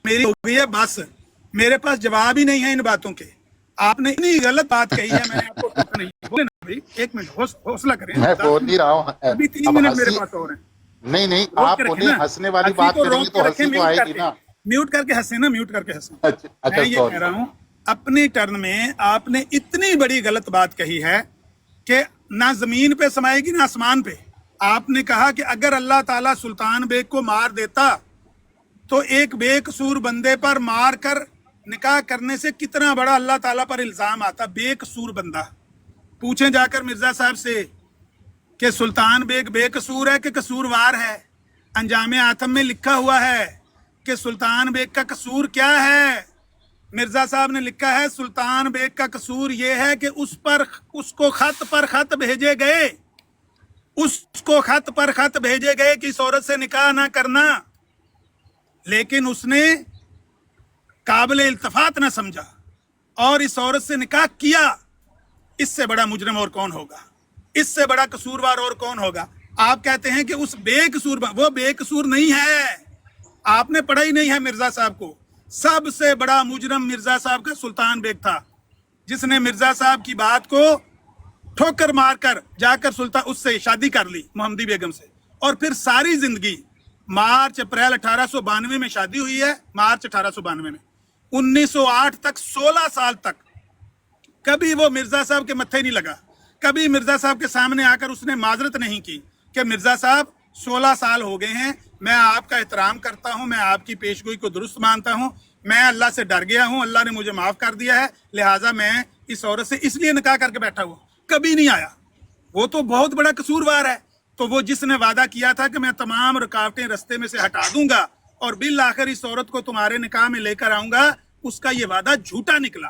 میری ہو گئی ہے بس, میرے پاس جواب ہی نہیں ہے ان باتوں کے. آپ نے اتنی غلط بات کہی ہے, میں نے آپ کو ٹوکا نہیں. بولے نا بھائی, ایک منٹ حوصلہ کریں. میں بول ہی رہا ہوں. ابھی 3 اب منٹ میرے ہنسی پاس اور ہیں. نہیں روک آپ کے رکھیں بولیں, نا, ہنسنے والی ہنسی بات کو کریں گے روک تو کے رکھیں, ہنسی تو آئے گی نا. میوٹ کر کے ہنسیں نا, میوٹ کر کے ہنسیں. اچھا میں یہ سوری. کہہ رہا ہوں, اپنی ٹرن میں آپ نے اتنی بڑی غلط بات کہی ہے کہ نہ زمین پہ سمائے گی نہ آسمان پہ. آپ نے کہا کہ اگر اللہ تعالیٰ سلطان بیگ کو مار دیتا تو ایک بے قصور بندے پر مار کر نکاح کرنے سے کتنا بڑا اللہ تعالیٰ پر الزام آتا. بے قصور بندہ, پوچھیں جا کر مرزا صاحب سے کہ سلطان بیگ بے قصور ہے کہ قصوروار ہے. انجام آتم میں لکھا ہوا ہے کہ سلطان بیگ کا قصور کیا ہے. مرزا صاحب نے لکھا ہے سلطان بیگ کا قصور یہ ہے کہ اس کو خط پر خط بھیجے گئے, اس کو خط پر خط بھیجے گئے کہ اس عورت سے نکاح نہ کرنا, لیکن اس نے قابل التفات نہ سمجھا اور اس عورت سے نکاح کیا. اس سے بڑا مجرم اور کون ہوگا, اس سے بڑا قصوروار اور کون ہوگا. آپ کہتے ہیں کہ اس بے قصور, وہ بے قصور نہیں ہے, آپ نے پڑھا ہی نہیں ہے مرزا صاحب کو. سب سے بڑا مجرم مرزا صاحب کا سلطان بیگ تھا, جس نے مرزا صاحب کی بات کو ٹھوکر مار کر جا کر سلطان اس سے شادی کر لی, محمدی بیگم سے, اور پھر ساری زندگی مارچ اپریل 1892 میں شادی ہوئی ہے, مارچ 1892 میں 1908 تک 16 سال تک کبھی وہ مرزا صاحب کے متھے نہیں لگا. کبھی مرزا صاحب کے سامنے آ کر اس نے معذرت نہیں کی کہ مرزا صاحب 16 سال ہو گئے ہیں, میں آپ کا احترام کرتا ہوں, میں آپ کی پیشگوئی کو درست مانتا ہوں, میں اللہ سے ڈر گیا ہوں, اللہ نے مجھے معاف کر دیا ہے, لہٰذا میں اس عورت سے اس لیے نکاح کر کے بیٹھا ہوا. کبھی نہیں آیا. وہ تو بہت بڑا قصوروار ہے. تو وہ جس نے وعدہ کیا تھا کہ میں تمام رکاوٹیں رستے میں سے ہٹا دوں گا اور بالآخر اس عورت کو تمہارے نکاح میں لے کر آؤں گا, اس کا یہ وعدہ جھوٹا نکلا.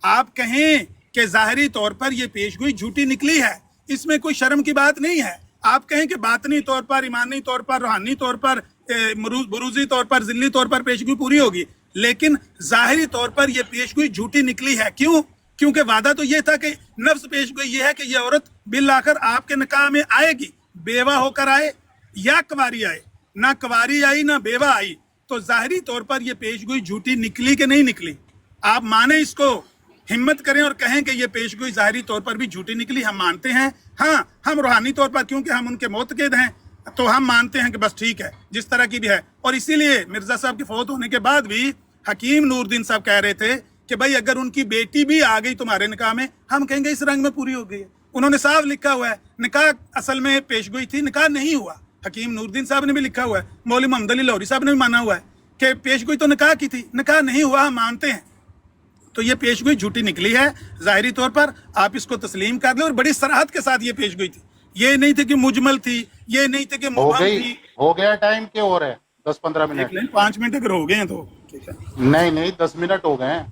آپ کہیں کہ ظاہری طور پر یہ پیشگوئی جھوٹی نکلی ہے, اس میں کوئی شرم کی بات نہیں ہے. آپ کہیں کہ باطنی طور پر, ایمانی طور پر, روحانی طور پر, بروزی طور پر, ذلی طور پر پیشگوئی پوری ہوگی, لیکن ظاہری طور پر یہ پیشگوئی جھوٹی نکلی ہے. کیوں؟ کیونکہ وعدہ تو یہ تھا کہ نفس پیشگوئی یہ ہے کہ یہ عورت بالآخر آپ کے نکاح میں آئے گی, بیوہ ہو کر آئے یا کنواری آئے. نہ کنواری آئی نہ بیوہ آئی, تو ظاہری طور پر یہ پیشگوئی جھوٹی نکلی کہ نہیں نکلی. آپ مانیں اس کو, ہمت کریں اور کہیں کہ یہ پیشگوئی ظاہری طور پر بھی جھوٹی نکلی. ہم مانتے ہیں, ہاں ہم روحانی طور پر کیونکہ ہم ان کے معتقد ہیں تو ہم مانتے ہیں کہ بس ٹھیک ہے جس طرح کی بھی ہے. اور اسی لیے مرزا صاحب کے فوت ہونے کے بعد بھی حکیم نور الدین صاحب کہہ رہے تھے کہ بھائی اگر ان کی بیٹی بھی آ گئی تمہارے نکاح میں, ہم کہیں گے اس رنگ میں پوری ہو گئی ہے. انہوں نے صاف لکھا ہوا ہے نکاح اصل میں پیشگوئی تھی, نکاح نہیں ہوا. حکیم نور الدین صاحب نے بھی لکھا ہوا ہے, مولوی محمد علی لاہوری صاحب نے بھی مانا ہوا ہے کہ پیشگوئی تو نکاح کی تھی, نکاح نہیں ہوا, ہم مانتے ہیں. تو یہ پیشگوئی جھوٹی نکلی ہے ظاہری طور پر, آپ اس کو تسلیم کر لیں. اور بڑی صراحت کے ساتھ یہ پیشگوئی تھی, یہ نہیں تھی کہ مجمل تھی, یہ نہیں تھی کہ مبہم تھی. ہو گیا ٹائم کے اور ہے 10-15 منٹ, 5 منٹ اگر ہو گئے ہیں تو ٹھیک ہے. نہیں 10 منٹ ہو گئے ہیں.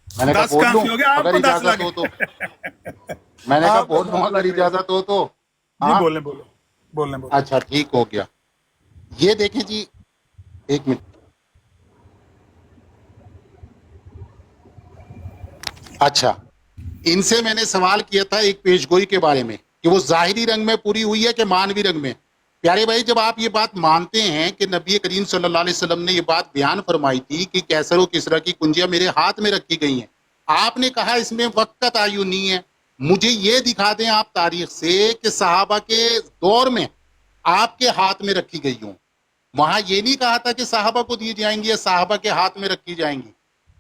میں نے کہا 10 بول کہاں لوں سے ہو گیا, آپ اگر کو 10 اجازت ہو تو. میں نے کہا بول لوں اگر اجازت ہو تو. جی بولیں. اچھا ٹھیک ہو گیا. یہ دیکھیں جی, ایک منٹ. اچھا, ان سے میں نے سوال کیا تھا ایک پیشگوئی کے بارے میں کہ وہ ظاہری رنگ میں پوری ہوئی ہے کہ مانوی رنگ میں. پیارے بھائی, جب آپ یہ بات مانتے ہیں کہ نبی کریم صلی اللہ علیہ وسلم نے یہ بات بیان فرمائی تھی کہ کیسر و کسرا کی کنجیاں میرے ہاتھ میں رکھی گئی ہیں, آپ نے کہا اس میں وقت کا تعین نہیں ہے. مجھے یہ دکھا دیں آپ تاریخ سے کہ صحابہ کے دور میں آپ کے ہاتھ میں رکھی گئی ہوں. وہاں یہ نہیں کہا تھا کہ صحابہ کو دی جائیں گی یا صحابہ کے ہاتھ میں رکھی جائیں گی,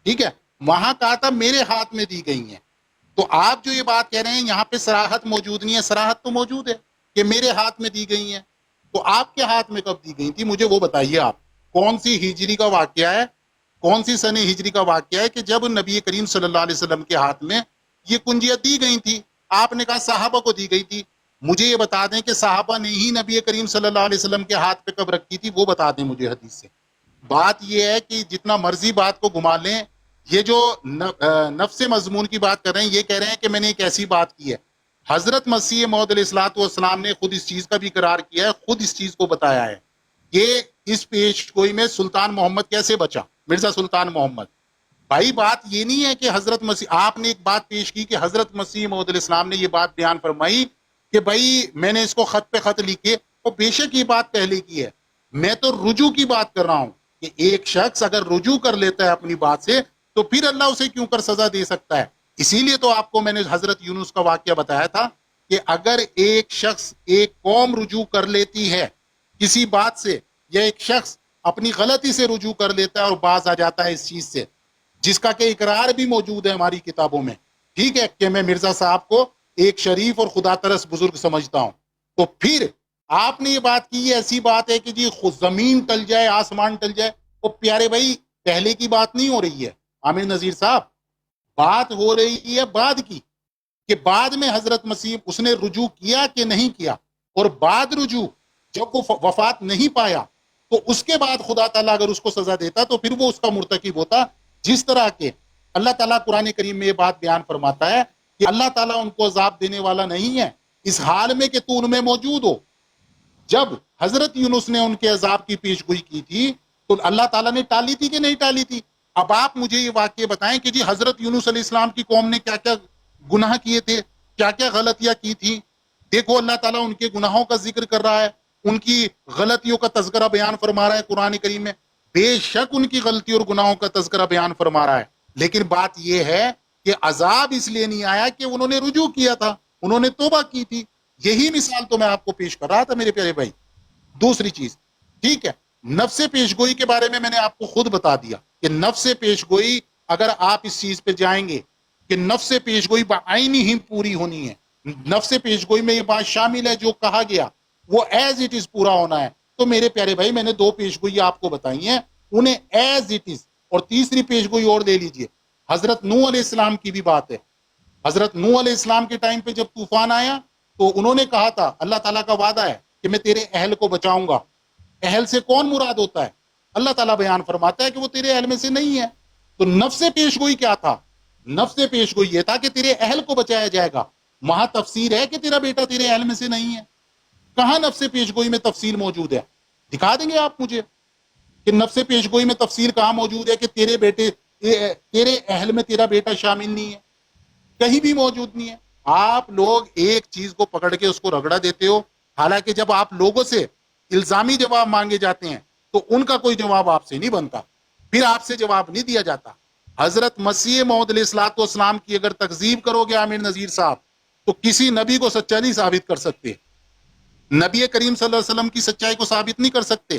ٹھیک ہے, وہاں کہا تھا میرے ہاتھ میں دی گئی ہیں. تو آپ جو یہ بات کہہ رہے ہیں یہاں پہ صراحت موجود نہیں ہے. صراحت تو موجود ہے کہ میرے ہاتھ میں دی گئی ہیں, تو آپ کے ہاتھ میں کب دی گئی تھی مجھے وہ بتائیے. آپ کون سی ہجری کا واقعہ ہے, کون سی سن ہجری کا واقعہ ہے کہ جب نبی کریم صلی اللہ علیہ وسلم کے ہاتھ میں یہ کنجیاں دی گئی تھی؟ آپ نے کہا صحابہ کو دی گئی تھی. مجھے یہ بتا دیں کہ صحابہ نے ہی نبی کریم صلی اللہ علیہ وسلم کے ہاتھ پہ کب رکھی تھی, وہ بتا دیں مجھے حدیث سے. بات یہ ہے کہ جتنا مرضی بات کو گھما لیں, یہ جو نفس مضمون کی بات کر رہے ہیں, یہ کہہ رہے ہیں کہ میں نے ایک ایسی بات کی ہے. حضرت مسیح موعود علیہ الصلوۃ والسلام نے خود اس چیز کا بھی اقرار کیا ہے, خود اس چیز کو بتایا ہے کہ اس پیشگوئی میں سلطان محمد کیسے بچا, مرزا سلطان محمد. بھائی بات یہ نہیں ہے کہ حضرت مسیح, آپ نے ایک بات پیش کی کہ حضرت مسیح موعود علیہ السلام نے یہ بات بیان فرمائی کہ بھائی میں نے اس کو خط پہ خط لکھے, اور بے شک یہ بات پہلے کی ہے. میں تو رجوع کی بات کر رہا ہوں کہ ایک شخص اگر رجوع کر لیتا ہے اپنی بات سے تو پھر اللہ اسے کیوں کر سزا دے سکتا ہے. اسی لیے تو آپ کو میں نے حضرت یونس کا واقعہ بتایا تھا کہ اگر ایک شخص ایک قوم رجوع کر لیتی ہے کسی بات سے, یا ایک شخص اپنی غلطی سے رجوع کر لیتا ہے اور باز آ جاتا ہے اس چیز سے, جس کا کہ اقرار بھی موجود ہے ہماری کتابوں میں, ٹھیک ہے, کہ میں مرزا صاحب کو ایک شریف اور خدا ترس بزرگ سمجھتا ہوں, تو پھر آپ نے یہ بات کی, یہ ایسی بات ہے کہ جی خود زمین ٹل جائے آسمان ٹل جائے. وہ پیارے بھائی پہلے کی بات نہیں ہو رہی ہے عامر نذیر صاحب, بات ہو رہی ہے بعد کی, کہ بعد میں حضرت مسیح اس نے رجوع کیا کہ نہیں کیا, اور بعد رجوع جب وہ وفات نہیں پایا تو اس کے بعد خدا تعالیٰ اگر اس کو سزا دیتا تو پھر وہ اس کا مرتکب ہوتا. جس طرح کے اللہ تعالیٰ قرآن کریم میں یہ بات بیان فرماتا ہے کہ اللہ تعالیٰ ان کو عذاب دینے والا نہیں ہے اس حال میں کہ تو ان میں موجود ہو. جب حضرت یونس نے ان کے عذاب کی پیش گوئی کی تھی تو اللہ تعالیٰ نے ٹالی تھی کہ نہیں ٹالی تھی؟ اب آپ مجھے یہ واقعہ بتائیں کہ جی حضرت یونس علیہ السلام کی قوم نے کیا کیا گناہ کیے تھے, کیا کیا غلطیاں کی تھی. دیکھو اللہ تعالیٰ ان کے گناہوں کا ذکر کر رہا ہے, ان کی غلطیوں کا تذکرہ بیان فرما رہا ہے قرآن کریم میں. بے شک ان کی غلطی اور گناہوں کا تذکرہ بیان فرما رہا ہے, لیکن بات یہ ہے کہ عذاب اس لیے نہیں آیا کہ انہوں نے رجوع کیا تھا, انہوں نے توبہ کی تھی. یہی مثال تو میں آپ کو پیش کر رہا تھا میرے پیارے بھائی. دوسری چیز, ٹھیک ہے, نفس پیش گوئی کے بارے میں نے آپ کو خود بتا دیا کہ نفس پیش گوئی اگر آپ اس چیز پہ جائیں گے کہ نفس پیش گوئی بعینی ہی پوری ہونی ہے, نفس پیش گوئی میں یہ بات شامل ہے جو کہا گیا وہ ایز اٹ از پورا ہونا ہے. تو میرے پیارے بھائی میں نے 2 پیش گوئی آپ کو بتائی ہیں, انہیں ایز اٹ از, اور تیسری پیش گوئی اور لے لیجئے, حضرت نوح علیہ السلام کی بھی بات ہے. حضرت نوح علیہ السلام کے ٹائم پہ جب طوفان آیا تو انہوں نے کہا تھا اللہ تعالیٰ کا وعدہ ہے کہ میں تیرے اہل کو بچاؤں گا. اہل سے کون مراد ہوتا ہے؟ اللہ تعالیٰ بیان فرماتا ہے کہ وہ تیرے اہل میں سے نہیں ہے. تو نفس پیش گوئی کیا تھا؟ نفس پیش گوئی یہ تھا کہ تیرے اہل کو بچایا جائے گا. وہاں تفسیر ہے کہ تیرا بیٹا تیرے اہل میں سے نہیں ہے. کہاں نفس پیش گوئی میں تفصیل موجود ہے؟ دکھا دیں گے آپ مجھے کہ نفس پیش گوئی میں تفصیل کہاں موجود ہے کہ تیرے اہل میں تیرا بیٹا شامل نہیں ہے؟ کہیں بھی موجود نہیں ہے. آپ لوگ ایک چیز کو پکڑ کے اس کو رگڑا دیتے ہو, حالانکہ جب آپ لوگوں سے الزامی جواب مانگے جاتے ہیں تو ان کا کوئی جواب آپ سے نہیں بنتا, پھر آپ سے جواب نہیں دیا جاتا. حضرت مسیح موعود علیہ الصلوۃ والسلام کی اگر تکذیب کرو گے عامر نذیر صاحب تو کسی نبی کو سچا نہیں ثابت کر سکتے, نبی کریم صلی اللہ علیہ وسلم کی سچائی کو ثابت نہیں کر سکتے.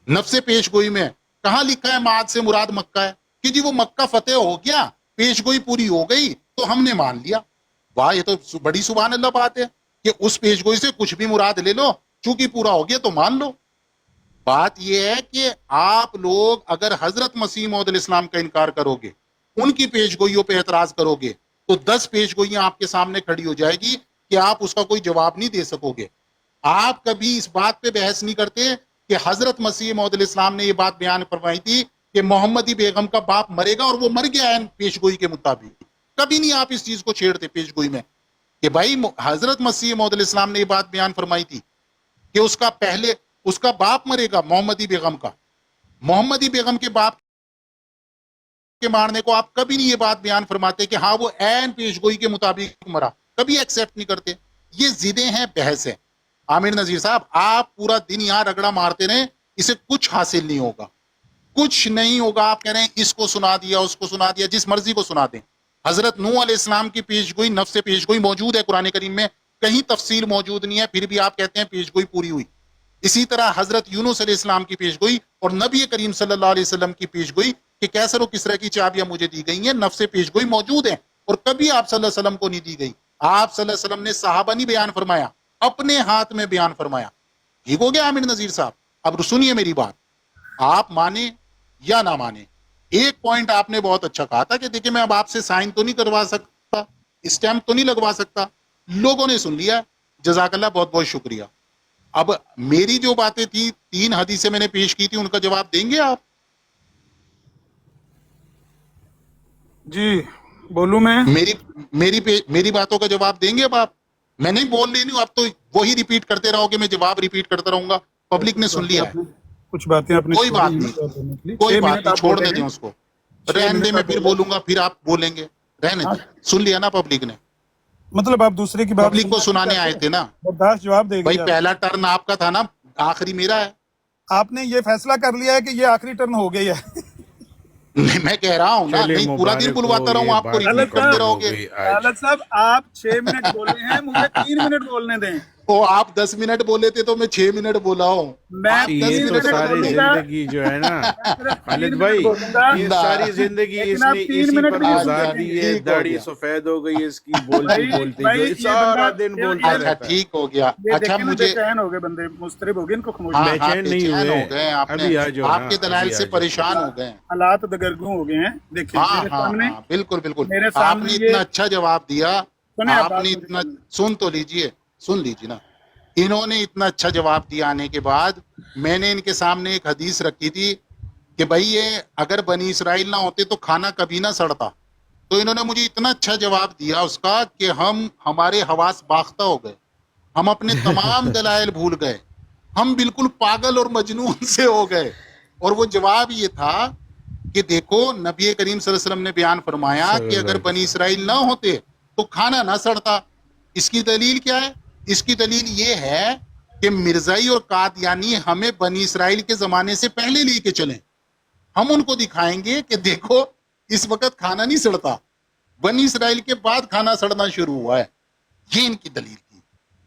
نفس پیش گوئی میں کہاں لکھا ہے معاد سے مراد مکہ ہے کہ جی وہ مکہ فتح ہو گیا, پیش گوئی پوری ہو گئی تو ہم نے مان لیا. واہ, یہ تو بڑی سبحان اللہ بات ہے کہ اس پیش گوئی سے کچھ بھی مراد لے لو, چونکہ پورا ہو گیا تو مان لو. بات یہ ہے کہ آپ لوگ اگر حضرت مسیح موعود علیہ السلام کا انکار کرو گے, ان کی پیش گوئیوں پہ اعتراض کرو گے تو 10 پیش گوئیاں آپ کے سامنے کھڑی ہو جائے گی کہ آپ اس کا کوئی جواب نہیں دے سکو گے. آپ کبھی اس بات پہ بحث نہیں کرتے کہ حضرت مسیح موعود علیہ السلام نے یہ بات بیان فرمائی تھی کہ محمدی بیگم کا باپ مرے گا اور وہ مر گیا ہے پیش گوئی کے مطابق. کبھی نہیں آپ اس چیز کو چھیڑتے پیش گوئی میں کہ بھائی حضرت مسیح موعود علیہ السلام نے یہ بات بیان فرمائی تھی کہ اس کا باپ مرے گا محمدی بیگم کا. محمدی بیگم کے باپ کے مارنے کو آپ کبھی نہیں یہ بات بیان فرماتے کہ ہاں وہ عین پیش گوئی کے مطابق مرا, کبھی ایکسیپٹ نہیں کرتے. یہ ضدیں ہیں, بحث ہے. عامر نذیر صاحب آپ پورا دن یہاں رگڑا مارتے رہیں, اسے کچھ حاصل نہیں ہوگا, کچھ نہیں ہوگا. آپ کہہ رہے ہیں اس کو سنا دیا اس کو سنا دیا, جس مرضی کو سنا دیں. حضرت نوح علیہ السلام کی پیش گوئی, نفس پیش گوئی موجود ہے قرآن کریم میں, کہیں تفصیل موجود نہیں ہے, پھر بھی آپ کہتے ہیں پیش گوئی پوری ہوئی. اسی طرح حضرت یونس علیہ السلام کی پیش گوئی اور نبی کریم صلی اللہ علیہ وسلم کی پیش گوئی کہ کیسر و کسرا کی چابیاں مجھے دی گئی ہیں, نفس پیش گوئی موجود ہیں اور کبھی آپ صلی اللہ علیہ وسلم کو نہیں دی گئی. آپ صلی اللہ علیہ وسلم نے صحابہ نہیں بیان فرمایا, اپنے ہاتھ میں بیان فرمایا. ٹھیک ہو گیا عامر نذیر صاحب؟ اب سنیے میری بات, آپ مانیں یا نہ مانیں, ایک پوائنٹ آپ نے بہت اچھا کہا تھا کہ دیکھیں میں اب آپ سے سائن تو نہیں کروا سکتا, اسٹیمپ تو نہیں لگوا سکتا. لوگوں نے سن لیا, جزاک اللہ, بہت بہت شکریہ. اب میری جو باتیں تھی 3 حدیثیں میں نے پیش کی تھی, ان کا جواب دیں گے آپ؟ جی بولوں میں؟ میری باتوں کا جواب دیں گے اب آپ؟ میں نہیں بول رہی ہوں, اب تو وہی ریپیٹ کرتے رہو گے, میں جواب ریپیٹ کرتا رہوں گا. پبلک نے سن لیا ہے, کچھ باتیں آپ نے کوئی بات نہیں, کوئی بات نہیں, چھوڑنے دیں اس کو, رہنے دیں, میں پھر بولوں گا, پھر آپ بولیں گے, رہنے دیں. سن لیا نا پبلک نے؟ مطلب آپ دوسرے کی بات پبلک کو سنانے آئے تھے نا برداشت جواب دے گی. بھائی پہلا ٹرن آپ کا تھا نا, آخری میرا ہے. آپ نے یہ فیصلہ کر لیا ہے کہ یہ آخری ٹرن ہو گئی ہے؟ نہیں میں کہہ رہا ہوں نا, چلے نہیں پورا دن مبارک بلواتا ہو, رہوں یہ آپ کو, بات ریپیٹ کرتے رہو گے. ہو گئی آج. خالد صاحب آپ 6 منٹ بولے ہیں, مجھے 3 منٹ بولنے دیں. وہ آپ 10 منٹ بولے تھے تو میں 6 منٹ بولا ہوں. میں آپ 10 یہ تو منٹ ساری بولیں. زندگی جو ہے نا خالد بھائی, یہ نہ. ساری زندگی لیکن اس آپ نے 3 اسی منٹ پر بھی گزار سمجھیں دی گے. ہے. ٹھیک ہو داڑھی گیا. سفید ہو گئی اس کی بولتی بولتی, جو بھائی سارا دن بولتا اچھا رہتا ہے. ٹھیک ہو گیا. یہ اچھا دیکھیں نا, مجھے, بے چین ہو گئے بندے, مضطرب ہو گئے, ان کو خاموش ہاں کریں. ہاں چین بے نہیں چین ہوئے, ہو گئے آپ نے, ابھی آ جاؤ آپ نا, کے دلائل ابھی سے آ جاؤ. پریشان ہو گئے ہیں. حالات دگرگوں ہو گئے ہیں. دیکھیں ہاں میرے ہاں سامنے, ہاں بالکل بالکل. میرے آپ سامنے نے یہ اتنا اچھا جواب دیا, سنیں, آپ آپ بات نے پوری اتنا, کر لیں. سن تو لیجئے, سن لیجئے نا. انہوں نے اتنا اچھا جواب دیا آنے کے بعد, میں نے ان کے سامنے ایک حدیث رکھی تھی کہ بھائی یہ اگر بنی اسرائیل نہ ہوتے تو کھانا کبھی نہ سڑتا. تو انہوں نے مجھے اتنا اچھا جواب دیا اس کا کہ ہمارے حواس باختہ ہو گئے, ہم اپنے تمام دلائل بھول گئے, ہم بالکل پاگل اور مجنون سے ہو گئے. اور وہ جواب یہ تھا کہ دیکھو نبی کریم صلی اللہ علیہ وسلم نے بیان فرمایا صلی کہ اللہ اگر علیہ بنی وسلم. اسرائیل نہ ہوتے تو کھانا نہ سڑتا. اس کی دلیل کیا ہے؟ اس کی دلیل یہ ہے کہ مرزائی اور قادیانی ہمیں بنی اسرائیل کے زمانے سے پہلے لے کے چلیں. ہم ان کو دکھائیں گے کہ دیکھو اس وقت کھانا نہیں سڑتا, بنی اسرائیل کے بعد کھانا سڑنا شروع ہوا ہے. یہ ان کی دلیل تھی.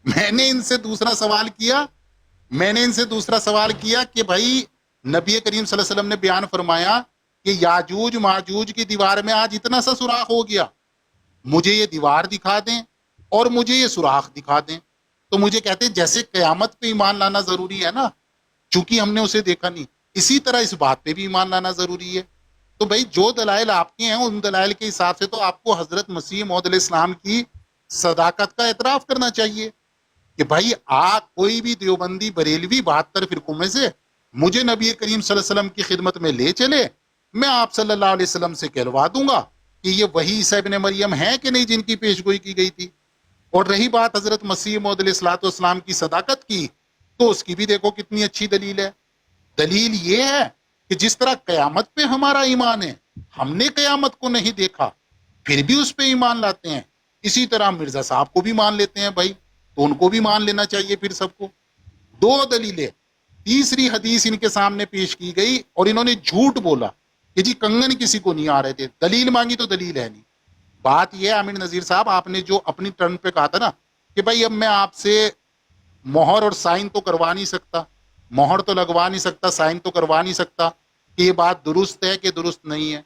میں نے ان سے دوسرا سوال کیا کہ بھائی نبی کریم صلی اللہ علیہ وسلم نے بیان فرمایا کہ یاجوج ماجوج کی دیوار میں آج اتنا سا سوراخ ہو گیا, مجھے یہ دیوار دکھا دیں اور مجھے یہ سوراخ دکھا دیں. تو مجھے کہتے ہیں جیسے قیامت پہ ایمان لانا ضروری ہے نا, چونکہ ہم نے اسے دیکھا نہیں, اسی طرح اس بات پہ بھی ایمان لانا ضروری ہے. تو بھائی جو دلائل آپ کے ہیں ان دلائل کے حساب سے تو آپ کو حضرت مسیح موعود علیہ السلام کی صداقت کا اعتراف کرنا چاہیے کہ بھائی کوئی بھی دیوبندی بریلوی 72 فرقوں میں سے مجھے نبی کریم صلی اللہ علیہ وسلم کی خدمت میں لے چلے, میں آپ صلی اللہ علیہ وسلم سے کہلوا دوں گا کہ یہ وہی عیسیٰ ابن مریم ہے کہ نہیں جن کی پیشگوئی کی گئی تھی. اور رہی بات حضرت مسیح موعود علیہ السلام کی صداقت کی, تو اس کی بھی دیکھو کتنی اچھی دلیل ہے. دلیل یہ ہے کہ جس طرح قیامت پہ ہمارا ایمان ہے, ہم نے قیامت کو نہیں دیکھا پھر بھی اس پہ ایمان لاتے ہیں, اسی طرح مرزا صاحب کو بھی مان لیتے ہیں بھائی, تو ان کو بھی مان لینا چاہیے پھر سب کو. 2 دلیلیں. تیسری حدیث ان کے سامنے پیش کی گئی اور انہوں نے جھوٹ بولا کہ جی کنگن کسی کو نہیں آ رہے تھے. دلیل مانگی تو دلیل ہے نہیں. بات یہ ہے امیر نذیر صاحب, آپ نے جو اپنی ٹرن پہ کہا تھا نا کہ بھائی اب میں آپ سے مہر اور سائن تو کروا نہیں سکتا, مہر تو لگوا نہیں سکتا, سائن تو کروا نہیں سکتا کہ یہ بات درست ہے کہ درست نہیں ہے,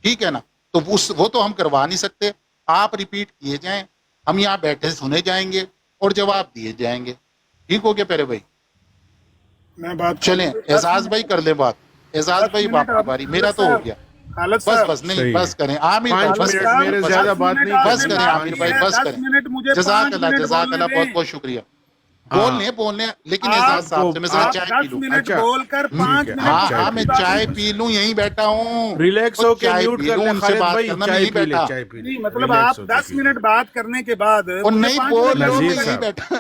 ٹھیک ہے نا, تو وہ تو ہم کروا نہیں سکتے. آپ ریپیٹ کیے جائیں, ہم یہاں بیٹھے سنے جائیں گے اور جواب دیے جائیں گے. ٹھیک ہو گیا پیارے بھائی؟ میں بات چلیں اعزاز بھائی کر لیں بات. اعزاز بھائی باپ کی باری, میرا تو ہو گیا. خالد بس صاحب, بس نہیں صحیح بس ہے. کریں عامر بھائی, 5 بس منٹ کریں, میرے بس زیادہ کریں, بات نہیں بس کرنی, کریں 5 عامر بھائی, منٹ. بس 10 کریں. منٹ مجھے جزاک 5 اللہ منٹ جزاک بولنے اللہ, دیں. بہت بہت شکریہ. ہاں بولنے لیکن آپ اعزاز صاحب سے میں ذرا آپ چائے پی 10 لوں. منٹ اچھا بول کر ٹھیک 5 ہے, منٹ آپ ہاں کی میں بات چائے نہیں پی لوں, یہیں بیٹھا ہوں. ریلیکس وہ ہو کے چائے میوٹ پی کر لوں, لیں ان سے خالد بات بھائی, کرنا, میں چائے یہیں پی لیں, بیٹھا. چائے پی لیں, نہیں, مطلب ریلیکس آپ ہو کے 10 پی لیں. منٹ بات کرنے کے بعد اور مجھے نہیں 5 بول منٹ لو, نذیر میں بولنے یہیں دیں. صاحب, بیٹھا.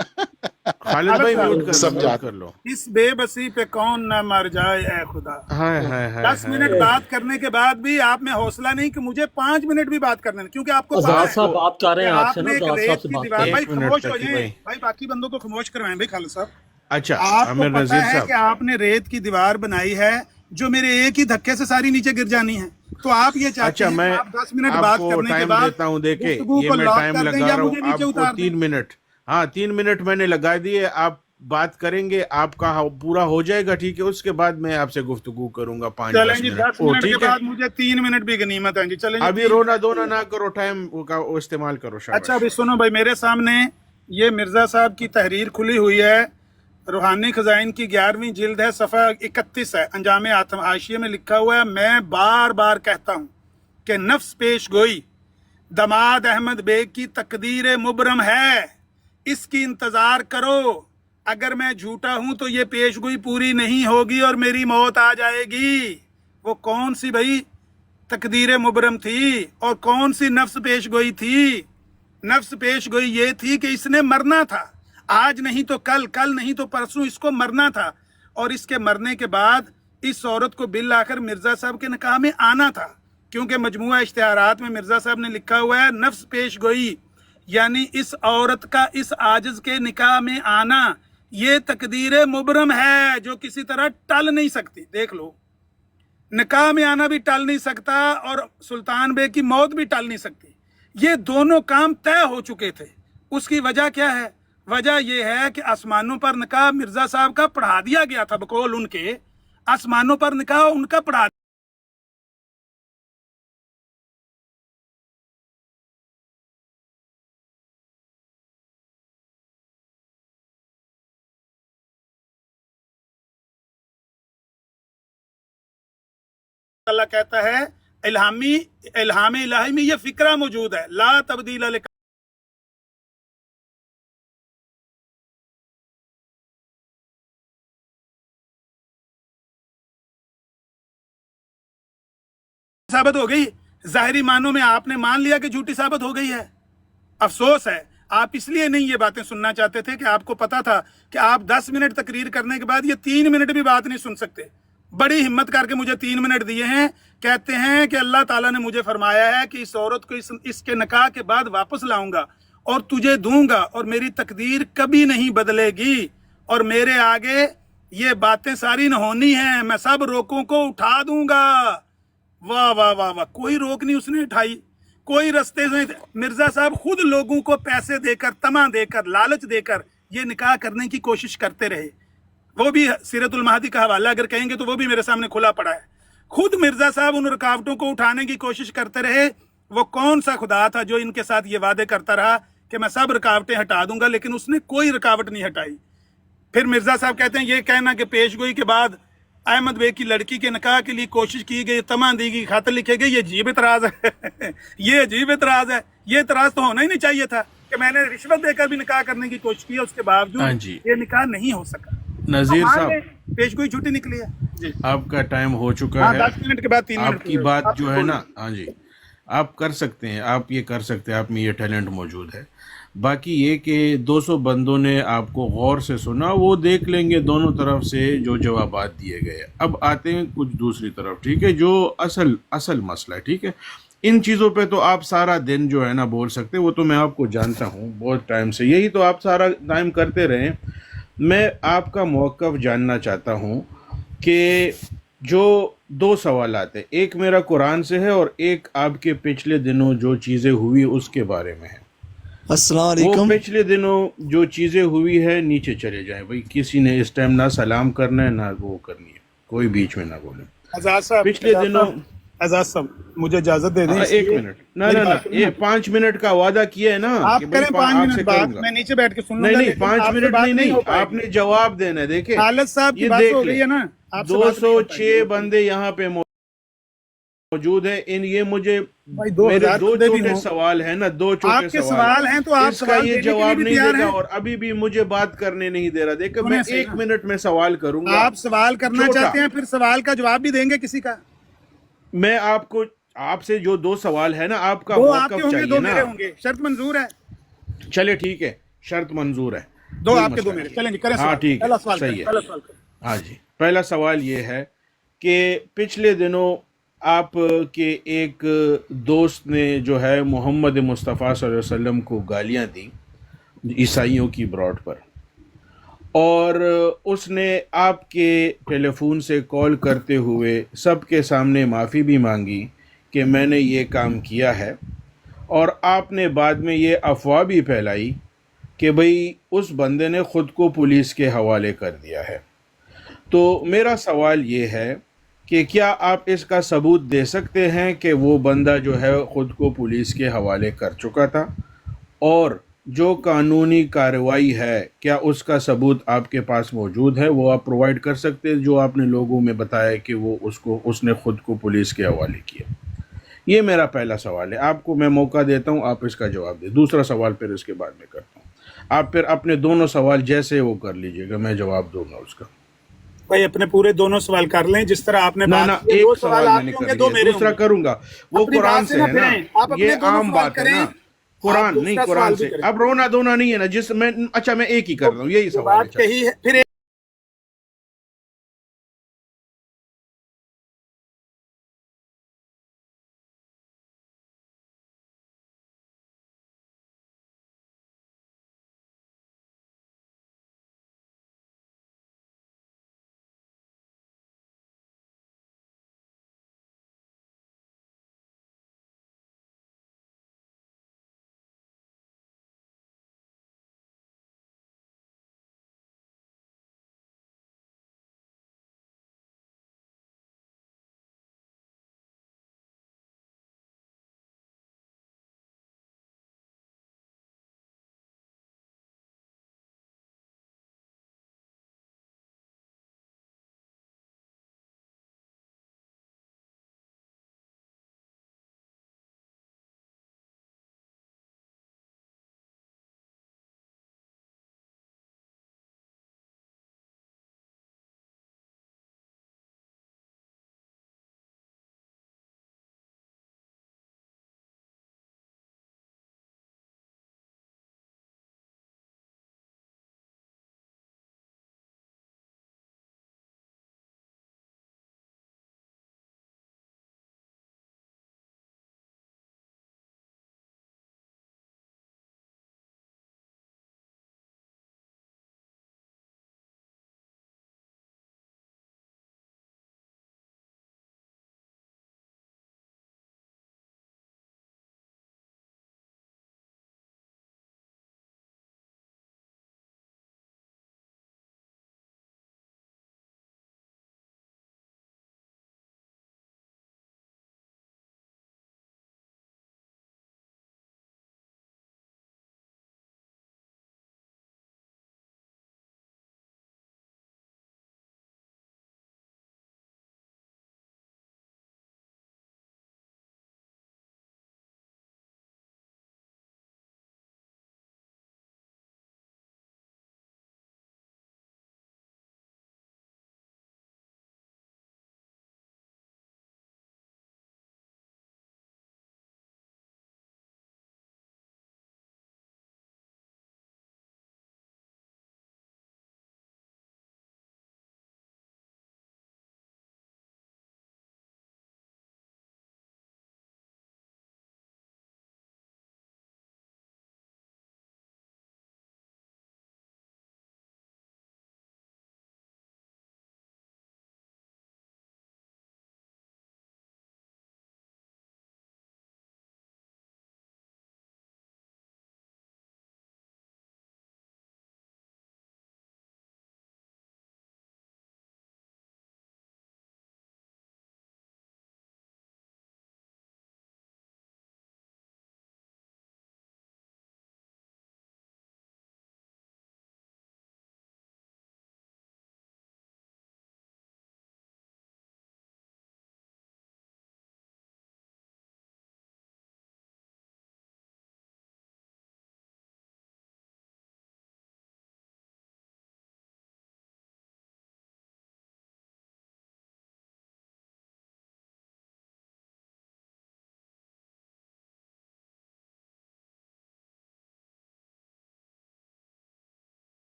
خالد خالد بھائی صاحب, میوٹ کر لو, سمجھا. میوٹ کر لو. اس بے بسی پہ کون نہ مر جائے اے خدا. ہائے ہائے ہائے 10 منٹ بات کرنے کے بعد بھی آپ میں حوصلہ نہیں کہ مجھے 5 منٹ بھی بات کرنے دیں, کیونکہ آپ کو پتا آزاد ہے صاحب بات کر رہے کہ ہیں آپ آپ سے نا, نے ایک آزاد صاحب ریت سے کی بات دیوار. کریں. بھائی 1 منٹ خاموش ہو تک ہی جائیں بھائی. بھائی, باقی بندوں کو خاموش کروائیں بھائی. خالد صاحب, اچھا آپ کو امیر پتا نذیر ہے صاحب, کہ آپ نے ریت کی دیوار بنائی ہے جو میرے ایک ہی دھکے سے ساری نیچے گر جانی ہے, تو آپ یہ چاہتے اچھا ہیں میں کہ آپ 10 منٹ آپ بات کو کرنے کے ٹائم بعد دیتا ہوں, دیکھیں گفتگو یہ کو میں لاک ٹائم کر دیں لگا یا رہا ہوں مجھے نیچے آپ کو اتار دیں. 3 منٹ. ہاں 3 منٹ میں نے لگا دیے, آپ بات کریں گے, آپ کا پورا ہو جائے گا, ٹھیک ہے, اس کے بعد میں آپ سے گفتگو کروں گا 5-10 چلیں جی, منٹ. 10 منٹ کے ٹھیک ہے, بعد مجھے 3 منٹ بھی غنیمت ہیں جی. چلیں جی, ابھی 3 رونا منٹ. دھونا نہ کرو, ٹائم کا استعمال کرو. اچھا شاباش. ابھی سنو بھائی, میرے سامنے یہ مرزا صاحب کی تحریر کھلی ہوئی ہے, روحانی خزائن کی 11ویں جلد ہے, صفحہ 31 ہے, انجام آتم, حاشیے میں لکھا ہوا ہے, میں بار بار کہتا ہوں کہ نفس پیش گوئی دماد احمد بیگ کی تقدیر مبرم ہے, اس کی انتظار کرو. اگر میں جھوٹا ہوں تو یہ پیش گوئی پوری نہیں ہوگی اور میری موت آ جائے گی. وہ کون سی بھائی تقدیر مبرم تھی اور کون سی نفس پیش گوئی تھی؟ نفس پیش گوئی یہ تھی کہ اس نے مرنا تھا, آج نہیں تو کل, کل نہیں تو پرسوں اس کو مرنا تھا, اور اس کے مرنے کے بعد اس عورت کو بالآخر مرزا صاحب کے نکاح میں آنا تھا, کیونکہ مجموعہ اشتہارات میں مرزا صاحب نے لکھا ہوا ہے نفس پیش گوئی, یعنی اس عورت کا اس عاجز کے نکاح میں آنا, یہ تقدیر مبرم ہے جو کسی طرح ٹل نہیں سکتی. دیکھ لو, نکاح میں آنا بھی ٹل نہیں سکتا اور سلطان بے کی موت بھی ٹل نہیں سکتی. یہ دونوں کام طے ہو چکے تھے. اس کی وجہ کیا ہے؟ وجہ یہ ہے کہ آسمانوں پر نکاح مرزا صاحب کا پڑھا دیا گیا تھا. بقول ان کے آسمانوں پر نکاح ان کا پڑھا اللہ کہتا ہے الہام الہی میں یہ فکرہ موجود ہے, لا تبدیل ثابت ہو گئی. ظاہری معنوں میں آپ نے مان لیا کہ جھوٹی ثابت ہو گئی ہے. افسوس ہے, آپ اس لیے نہیں یہ باتیں سننا چاہتے تھے کہ آپ کو پتا تھا کہ آپ 10 منٹ تقریر کرنے کے بعد یہ 3 منٹ بھی بات نہیں سن سکتے. بڑی ہمت کر کے مجھے 3 منٹ دیے ہیں. کہتے ہیں کہ اللہ تعالیٰ نے مجھے فرمایا ہے کہ اس عورت کو اس کے نکاح کے بعد واپس لاؤں گا اور تجھے دوں گا, اور میری تقدیر کبھی نہیں بدلے گی, اور میرے آگے یہ باتیں ساری نہ ہونی ہیں, میں سب روکوں کو اٹھا دوں گا. واہ واہ واہ واہ, کوئی روک نہیں اس نے اٹھائی, کوئی رستے سے. مرزا صاحب خود لوگوں کو پیسے دے کر, تما دے کر, لالچ دے کر یہ نکاح کرنے کی کوشش کرتے رہے. وہ بھی سیرت المہدی کا حوالہ اگر کہیں گے تو وہ بھی میرے سامنے کھلا پڑا ہے. خود مرزا صاحب ان رکاوٹوں کو اٹھانے کی کوشش کرتے رہے. وہ کون سا خدا تھا جو ان کے ساتھ یہ وعدے کرتا رہا کہ میں سب رکاوٹیں ہٹا دوں گا, لیکن اس نے کوئی رکاوٹ نہیں ہٹائی. پھر مرزا صاحب کہتے ہیں یہ کہنا کہ پیش گوئی کے بعد احمد بے کی لڑکی کے نکاح کے لیے کوشش کی گئی, تما دی گئی, خط لکھے گئے, یہ عجیب اعتراض ہے. یہ عجیب اعتراض ہے. یہ اعتراض تو ہونا ہی نہیں چاہیے تھا کہ میں نے رشوت دے کر بھی نکاح کرنے کی کوشش کی, اس کے باوجود یہ نکاح نہیں ہو سکا. نذیر صاحب, پیش گوئی جھوٹی نکلی ہے. جی آپ کا ٹائم ہو چکا ہے. 10 منٹ کے بعد 3 منٹ آپ کی بات جو ہے نا, ہاں جی, آپ کر سکتے ہیں, آپ یہ کر سکتے ہیں, آپ میں یہ ٹیلنٹ موجود ہے. باقی یہ کہ 200 بندوں نے آپ کو غور سے سنا, وہ دیکھ لیں گے دونوں طرف سے جو جوابات دیے گئے. اب آتے ہیں کچھ دوسری طرف, ٹھیک ہے, جو اصل مسئلہ ہے, ٹھیک ہے. ان چیزوں پہ تو آپ سارا دن جو ہے نا بول سکتے, وہ تو میں آپ کو جانتا ہوں بہت ٹائم سے, یہی تو آپ سارا ٹائم کرتے رہیں. میں آپ کا موقف جاننا چاہتا ہوں کہ جو 2 سوالات ہیں, ایک میرا قرآن سے ہے اور ایک آپ کے پچھلے دنوں جو چیزیں ہوئی اس کے بارے میں ہے. السلام وہ علیکم. پچھلے دنوں جو چیزیں ہوئی ہے نیچے چلے جائیں بھائی, کسی نے اس ٹائم نہ سلام کرنا ہے نہ وہ کرنی ہے, کوئی بیچ میں نہ بولے. پچھلے دنوں اعزاز صاحب مجھے اجازت دے دیں. ایک منٹ, نہ 5 منٹ کا وعدہ کیا ہے نا آپ کہ کریں 5 آپ منٹ سے بات, کروں گا. میں نیچے بیٹھ کے سن لوں گا. نہیں 5 منٹ نہیں, آپ نے جواب دینا ہے. دیکھیں خالد صاحب کی یہ بات دیکھ ہو لیں, گئی ہے نا, آپ سے بات نہیں ہو پائے 206 بندے یہاں پہ موجود ہیں. یہ مجھے بھائی میرے 2000 2 بندے بھی چھوٹے ہوں. سوال ہیں نا, 2 آپ چھوٹے کے سوال ہیں تو آپ اس کا سوال یہ دینے کے لیے جواب بھی نہیں تیار دے گا, ہیں. اور ابھی بھی مجھے بات کرنے نہیں دے رہا. دیکھیں میں صحیح 1 نا. منٹ میں سوال کروں گا. آپ سوال کرنا چھوٹا. چاہتے ہیں, پھر سوال کا جواب بھی دیں گے کسی کا. میں آپ سے جو 2 سوال ہے نا, آپ کا 2 آپ کے موقف ہوں گے, چاہیے 2 نا. میرے ہوں گے, شرط منظور ہے. چلے ٹھیک ہے, شرط منظور ہے, 2 کوئی آپ کے 2 مسئلہ میرے. نہیں. چلیں جی, کریں ہاں سوال. ٹھیک پہلا ہے, سوال کریں, صحیح ہے. پہلا سوال کریں. ہاں جی, پہلا سوال یہ ہے کہ پچھلے دنوں آپ کے ایک دوست نے جو ہے محمد مصطفیٰ صلی اللہ علیہ وسلم کو گالیاں دیں عیسائیوں کی براڈ پر, اور اس نے آپ کے ٹیلی فون سے کال کرتے ہوئے سب کے سامنے معافی بھی مانگی کہ میں نے یہ کام کیا ہے, اور آپ نے بعد میں یہ افواہ بھی پھیلائی کہ بھئی اس بندے نے خود کو پولیس کے حوالے کر دیا ہے. تو میرا سوال یہ ہے کہ کیا آپ اس کا ثبوت دے سکتے ہیں کہ وہ بندہ جو ہے خود کو پولیس کے حوالے کر چکا تھا, اور جو قانونی کارروائی ہے کیا اس کا ثبوت آپ کے پاس موجود ہے, وہ آپ پرووائڈ کر سکتے ہیں جو آپ نے لوگوں میں بتایا کہ وہ اس نے خود کو پولیس کے حوالے کیا. یہ میرا پہلا سوال ہے, آپ کو میں موقع دیتا ہوں, آپ اس کا جواب دیں. دوسرا سوال پھر اس کے بعد میں کرتا ہوں, آپ پھر اپنے دونوں سوال جیسے وہ کر لیجئے گا, میں جواب دوں گا اس کا. بھائی اپنے پورے دونوں سوال کر لیں جس طرح آپ نے نہ بات کی. ایک 2 سوال سوال میں آپ نے کے کر ہوں گے, 2 لیا, میرے دوسرا ہوں گے. کروں گا. وہ اپنی قرآن بات سے ہے نہ نا, پھریں. آپ اپنے یہ دونوں عام سوال بات ہے کریں, نا. آپ قرآن نہیں, دوسرا قرآن سوال بھی سے. کریں. اب رونا دھونا نہیں ہے نا, جس میں اچھا میں ایک ہی کر رہا ہوں, یہی جو سوال ہے. بات کہی ہے پھر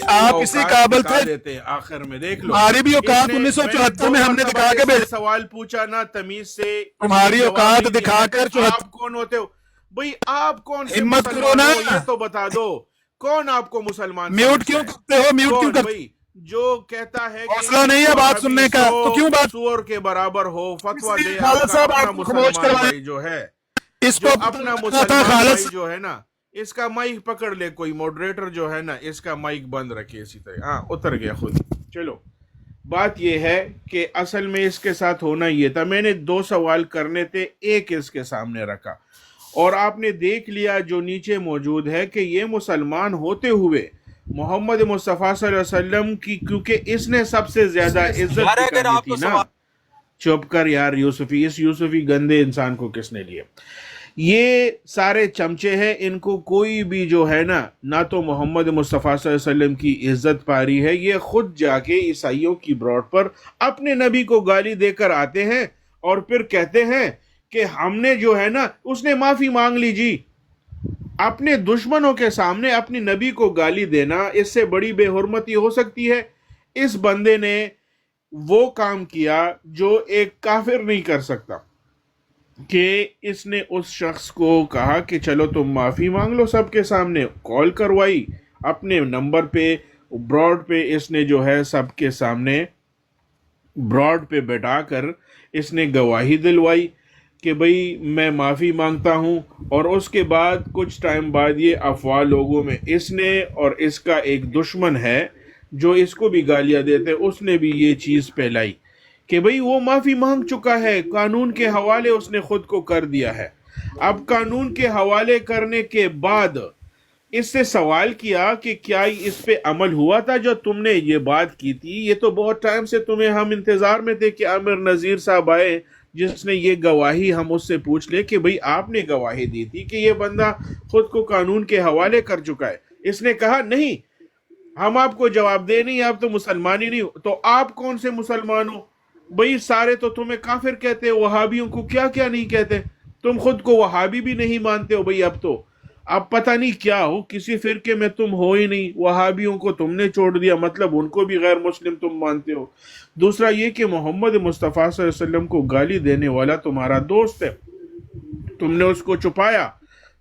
آپ اسی قابل تھے. دیتے ہیں آخر میں دیکھ لو ہماری بھی اوقات 1974 میں ہم نے دکھا کے بھیجا. سوال پوچھا نا تمیز سے, تمہاری اوقات دکھا کر آپ کون ہوتے ہو بھئی, آپ کون سے ہمت کرو نا, یہ تو بتا دو کون آپ کو مسلمان میوٹ کیوں کرتے ہو, میوٹ کیوں کرتے ہو؟ جو کہتا ہے حوصلہ نہیں ہے بات سننے کا تو کیوں بات سور کے برابر ہو فتویٰ دے. خالد صاحب اپنا آپ کو خاموش مسلمان کروائے بھائی جو ہے, اس جو کو اپنا تھا مسلمان خالد بھائی جو ہے نا, اس کا مائک پکڑ لے کوئی ماڈریٹر جو ہے نا, اس کا مائک بند رکھے اسی طرح. ہاں اتر گیا خود. چلو بات یہ ہے کہ اصل میں اس کے ساتھ ہونا یہ تھا, میں نے 2 سوال کرنے تھے, ایک اس کے سامنے رکھا اور آپ نے دیکھ لیا جو نیچے موجود ہے کہ یہ مسلمان ہوتے ہوئے محمد مصطفیٰ صلی اللہ علیہ وسلم کی, کیونکہ اس نے سب سے زیادہ عزت دکھانی تھی نا. چپ کر یار یوسفی, اس یوسفی گندے انسان کو کس نے لیا؟ یہ سارے چمچے ہیں, ان کو کوئی بھی جو ہے نا, نہ تو محمد مصطفیٰ صلی اللہ علیہ وسلم کی عزت پا رہی ہے. یہ خود جا کے عیسائیوں کی براڈ پر اپنے نبی کو گالی دے کر آتے ہیں اور پھر کہتے ہیں کہ ہم نے جو ہے نا, اس نے معافی مانگ لی جی. اپنے دشمنوں کے سامنے اپنی نبی کو گالی دینا, اس سے بڑی بے حرمتی ہو سکتی ہے؟ اس بندے نے وہ کام کیا جو ایک کافر نہیں کر سکتا, کہ اس نے اس شخص کو کہا کہ چلو تم معافی مانگ لو سب کے سامنے. کال کروائی اپنے نمبر پہ, براڈ پہ, اس نے جو ہے سب کے سامنے براڈ پہ بیٹھا کر اس نے گواہی دلوائی کہ بھئی میں معافی مانگتا ہوں. اور اس کے بعد کچھ ٹائم بعد یہ افواہ لوگوں میں, اس نے اور اس کا ایک دشمن ہے جو اس کو بھی گالیاں دیتے, اس نے بھی یہ چیز پھیلائی کہ بھئی وہ معافی مانگ چکا ہے, قانون کے حوالے اس نے خود کو کر دیا ہے. اب قانون کے حوالے کرنے کے بعد اس سے سوال کیا کہ کیا اس پہ عمل ہوا تھا جو تم نے یہ بات کی تھی؟ یہ تو بہت ٹائم سے تمہیں ہم انتظار میں تھے کہ عامر نذیر صاحب آئے جس نے یہ گواہی, ہم اس سے پوچھ لے کہ بھئی آپ نے گواہی دی تھی کہ یہ بندہ خود کو قانون کے حوالے کر چکا ہے. اس نے کہا نہیں, ہم آپ کو جواب دے نہیں, آپ تو مسلمان ہی نہیں ہو. تو آپ کون سے مسلمان ہو بھئی؟ سارے تو تمہیں کافر کہتے, وہابیوں کو کیا کیا نہیں کہتے, تم خود کو وہابی بھی نہیں مانتے ہو بھئی. اب پتہ نہیں کیا ہو, کسی فرقے میں تم ہو ہی نہیں, وہابیوں کو تم نے چھوڑ دیا, مطلب ان کو بھی غیر مسلم تم مانتے ہو. دوسرا یہ کہ محمد مصطفیٰ صلی اللہ علیہ وسلم کو گالی دینے والا تمہارا دوست ہے, تم نے اس کو چھپایا.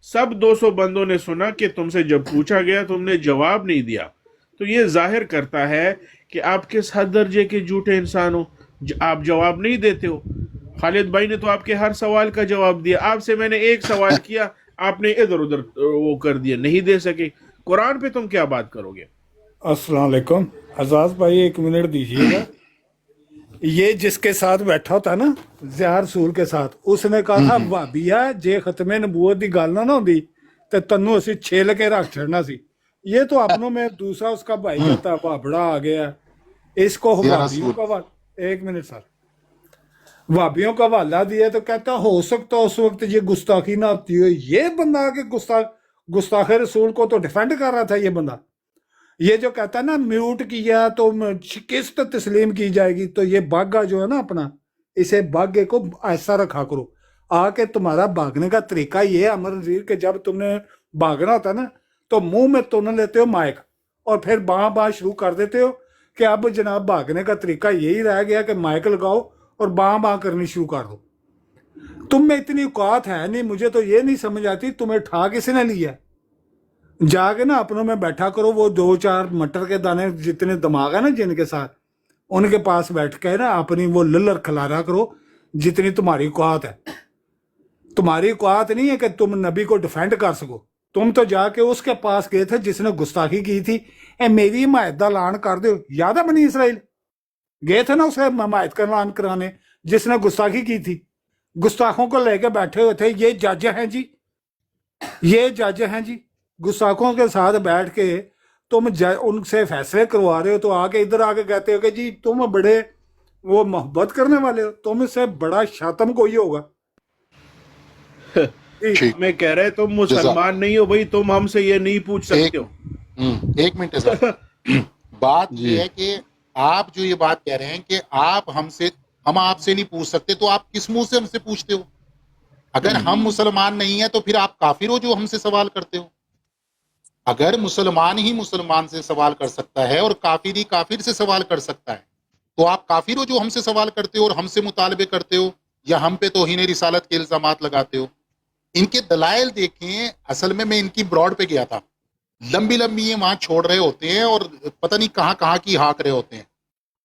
سب 200 بندوں نے سنا کہ تم سے جب پوچھا گیا تم نے جواب نہیں دیا. تو یہ ظاہر کرتا ہے کہ آپ کس حد درجے کے جھوٹے انسان ہو, آپ جواب نہیں دیتے ہو. خالد بھائی نے تو آپ کے ہر سوال کا جواب دیا. آپ سے میں نے ایک سوال کیا, آپ نے ادھر ادھر وہ کر دیا, نہیں دے سکے. قرآن پہ تم کیا بات کرو گے؟ السلام علیکم. اعزاز بھائی 1 منٹ دیجیے گا. یہ جس کے ساتھ بیٹھا ہوتا نا, ضیاء رسول کے ساتھ, اس نے کہا تھا بھابیا جے ختم نبوت دی گل نہ ہوندی تے تنوں اسی چھیل کے رکھ چھڑنا سی. یہ تو اپنوں میں دوسرا اس کا بھائی ہوتا ہے, بابڑا آ گیا, اس کو وہابیوں کا 1 منٹ سر, وہابیوں کا حوالہ دیا تو کہتا ہو سکتا اس وقت یہ گستاخی نہ ہوتی ہو. یہ بندہ آ کے گستاخ رسول کو تو ڈیفینڈ کر رہا تھا. یہ بندہ یہ جو کہتا ہے نا میوٹ کیا تو شکست تسلیم کی جائے گی, تو یہ باغا جو ہے نا اپنا, اسے باغے کو ایسا رکھا کرو. آ کے تمہارا بھاگنے کا طریقہ یہ ہے امر نذیر, کہ جب تم نے بھاگنا ہوتا ہے نا تو منہ میں تن لیتے ہو مائک اور پھر باں شروع کر دیتے ہو کہ اب جناب بھاگنے کا طریقہ یہی رہ گیا کہ مائک لگاؤ اور باں کرنی شروع کر دو. تم میں اتنی اوقات ہے نہیں, مجھے تو یہ نہیں سمجھ آتی تمہیں ٹھا کس نے لیا. جا کے نا اپنوں میں بیٹھا کرو, وہ 2-4 مٹر کے دانے جتنے دماغ ہے نا جن کے ساتھ, ان کے پاس بیٹھ کے نا اپنی وہ للر کھلارا کرو جتنی تمہاری اوقات ہے. تمہاری اوقات نہیں ہے کہ تم نبی کو ڈیفینڈ کر سکو. تم تو جا کے اس کے پاس گئے تھے جس نے گستاخی کی تھی, اے میری حمایت کا اعلان کر دو. یاد ہے بنی اسرائیل گئے تھے نا اسے حمایت کا اعلان کرانے جس نے گستاخی کی تھی. گستاخوں کو لے کے بیٹھے ہوئے تھے, یہ جج ہیں جی, یہ جج ہیں جی. گستاخوں کے ساتھ بیٹھ کے تم ان سے فیصلے کروا رہے ہو, تو آ کے ادھر آ کے کہتے ہو کہ جی تم بڑے وہ محبت کرنے والے ہو. تم سے بڑا شاتم کوئی ہوگا. میں کہہ رہے تم مسلمان نہیں ہو بھائی, تم ہم سے یہ نہیں پوچھ سکتے ہو. 1 منٹ بات یہ ہے کہ آپ جو یہ بات کہہ رہے ہیں کہ ہم آپ سے نہیں پوچھ سکتے, تو آپ کس منہ سے ہم سے پوچھتے ہو؟ اگر ہم مسلمان نہیں ہیں تو پھر آپ کافر ہو جو ہم سے سوال کرتے ہو. اگر مسلمان ہی مسلمان سے سوال کر سکتا ہے اور کافر ہی کافر سے سوال کر سکتا ہے تو آپ کافر ہو جو ہم سے سوال کرتے ہو اور ہم سے مطالبے کرتے ہو یا ہم پہ توہین رسالت کے الزامات لگاتے ہو؟ ان کے دلائل دیکھیں. اصل میں ان کی براڈ پہ گیا تھا، لمبی لمبی یہ وہاں چھوڑ رہے ہوتے ہیں اور پتہ نہیں کہاں کہاں کی ہاک رہے ہوتے ہیں.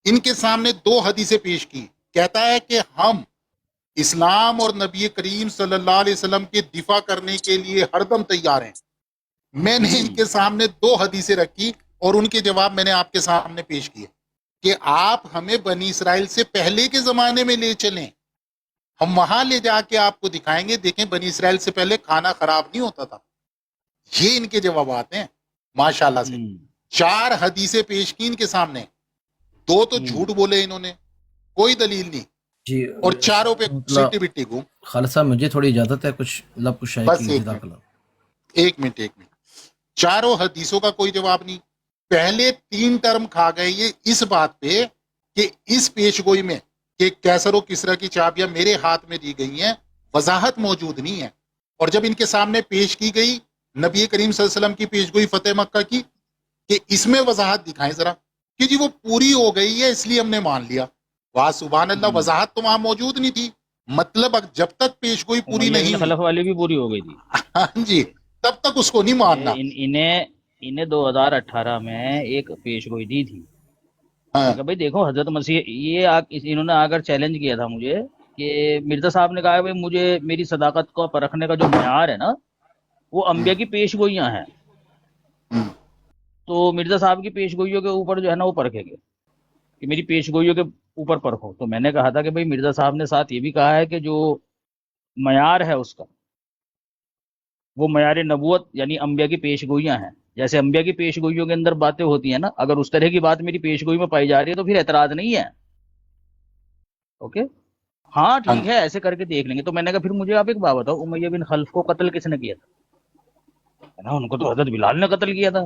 ان کے سامنے 2 حدیثیں پیش کی. کہتا ہے کہ ہم اسلام اور نبی کریم صلی اللہ علیہ وسلم کے دفاع کرنے کے لیے ہر دم تیار ہیں. میں نے ان کے سامنے 2 حدیثیں رکھی اور ان کے جواب میں نے آپ کے سامنے پیش کیے کہ آپ ہمیں بنی اسرائیل سے پہلے کے زمانے میں لے چلیں، ہم وہاں لے جا کے آپ کو دکھائیں گے. دیکھیں بنی اسرائیل سے پہلے کھانا خراب نہیں ہوتا تھا. یہ ان کے جوابات ہیں ماشاءاللہ سے. 4 حدیثیں پیش کی ان کے سامنے، 2 تو جھوٹ بولے انہوں نے، کوئی دلیل نہیں، جی اور 4 پہ سٹی بٹی گوں. خالد صاحب مجھے تھوڑی اجازت ہے کچھ کچھ شائع بس کی ایک جزاک اللہ. ایک منٹ 4 حدیثوں کا کوئی جواب نہیں. پہلے 3 ٹرم کھا گئے یہ اس بات پہ کہ اس پیش گوئی میں کہ کیسر و کسرا کی چابیاں میرے ہاتھ میں دی گئی ہیں، وضاحت موجود نہیں ہے. اور جب ان کے سامنے پیش کی گئی نبی کریم صلی اللہ علیہ وسلم کی پیش گوئی فتح مکہ کی کہ اس میں وضاحت دکھائیں ذرا کہ جی وہ پوری ہو گئی ہے اس لیے ہم نے مان لیا. واہ سبحان اللہ، وضاحت تو وہاں موجود نہیں تھی. مطلب جب تک پیش گوئی پوری نہیں خلف والی بھی پوری ہو گئی تھی. ہاں جی، تب تک اس کو نہیں ماننا. انہیں 2018 میں ایک پیش گوئی دی تھی کہ بھائی دیکھو حضرت مسیح، یہ انہوں نے آ کر چیلنج کیا تھا مجھے کہ مرزا صاحب نے کہا بھائی مجھے میری صداقت کو پرکھنے کا جو معیار ہے نا وہ انبیاء کی پیش گوئیاں ہیں، تو مرزا صاحب کی پیش گوئیوں کے اوپر جو ہے نا وہ پرکھیں گے کہ میری پیش گوئیوں کے اوپر پرکھو. تو میں نے کہا تھا کہ بھائی مرزا صاحب نے ساتھ یہ بھی کہا ہے کہ جو معیار ہے اس کا وہ معیار نبوت یعنی انبیاء کی پیش گوئیاں ہیں. جیسے انبیاء کی پیش گوئیوں کے اندر باتیں ہوتی ہیں نا، اگر اس طرح کی بات میری پیش گوئی میں پائی جا رہی ہے تو پھر اعتراض نہیں ہے. اوکے ہاں ٹھیک ہے، ایسے کر کے دیکھ لیں گے. تو میں نے کہا پھر مجھے آپ ایک بات بتاؤ، امیہ بن خلف کو قتل کس نے کیا تھا؟ ان کو تو حضرت بلال نے قتل کیا تھا.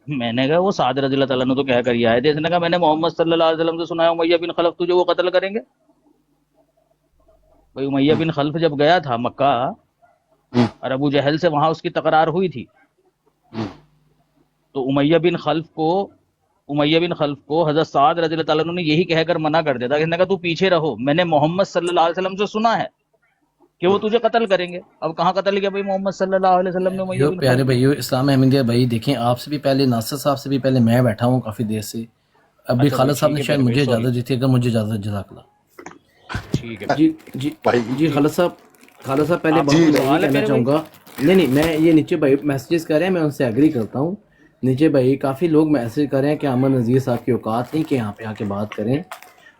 میں نے کہا وہ سعد رضی اللہ تعالیٰ نے تو کہہ کر آئے تھے. اس نے کہا میں نے محمد صلی اللہ علیہ وسلم سے سنا ہے امیہ بن خلف تجھے وہ قتل کریں گے. بھائی امیہ بن خلف جب گیا تھا مکہ اور ابو جہل سے وہاں اس کی تکرار ہوئی تھی تو امیہ بن خلف کو حضرت سعد رضی اللہ تعالیٰ نے یہی کہہ کر منع کر دیا تھا. اس نے کہا تو پیچھے رہو، میں نے محمد صلی اللہ علیہ وسلم سے سنا ہے کہ وہ تجھے قتل کریں گے. اب کہاں قتل کیا بھائی محمد صلی اللہ علیہ وسلم نے امیہ بن پیارے خلف؟ بھائیو اسلام احمدیہ بھائی دیکھیں، آپ سے بھی پہلے ناصر صاحب سے بھی پہلے میں بیٹھا ہوں کافی دیر سے. ابھی اچھا خالد بھائی، صاحب نے ٹھیک ہے شاید میرے مجھے بھائی، اجازت دی تھی، اگر مجھے اجازت جزاک اللہ. ٹھیک ہے جی خالد صاحب پہلے بات میں سوال یہ ہے کہنا میرے چاہوں گا. نہیں میں یہ نیچے بھائی میسیجز کر رہے ہیں، میں ان سے ایگری کرتا ہوں. نیچے بھائی کافی لوگ میسیج کر رہے ہیں کہ امن نذیر صاحب کی اوقات نہیں کہ یہاں پہ آ کے بات کریں.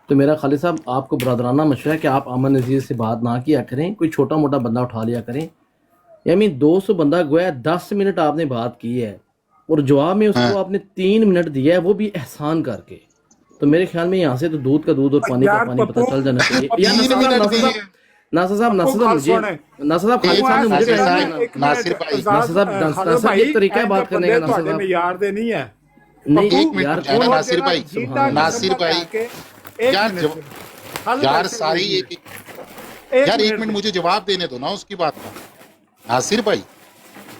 تو میرا خالد صاحب آپ کو برادرانہ مشورہ ہے کہ آپ امن نذیر سے بات نہ کیا کریں، کوئی چھوٹا موٹا بندہ اٹھا لیا کریں. یعنی 200 بندہ گویا 10 منٹ آپ نے بات کی ہے اور جواب میں اس کو آپ نے 3 منٹ دیا ہے، وہ بھی احسان کر کے. تو میرے خیال میں یہاں سے تو دودھ کا دودھ اور پانی کا پانی پتہ چل جانا چاہیے. ناصر صاحب خالد صاحب نے مجھے ناصر صاحب ایک طریقہ ہے بات کرنے کا. ناصر صاحب یار دے نہیں ہے نہیں یار کون ناصر بھائی یار ساری یار ایک منٹ مجھے جواب دینے دو نا اس کی بات کا. ناصر بھائی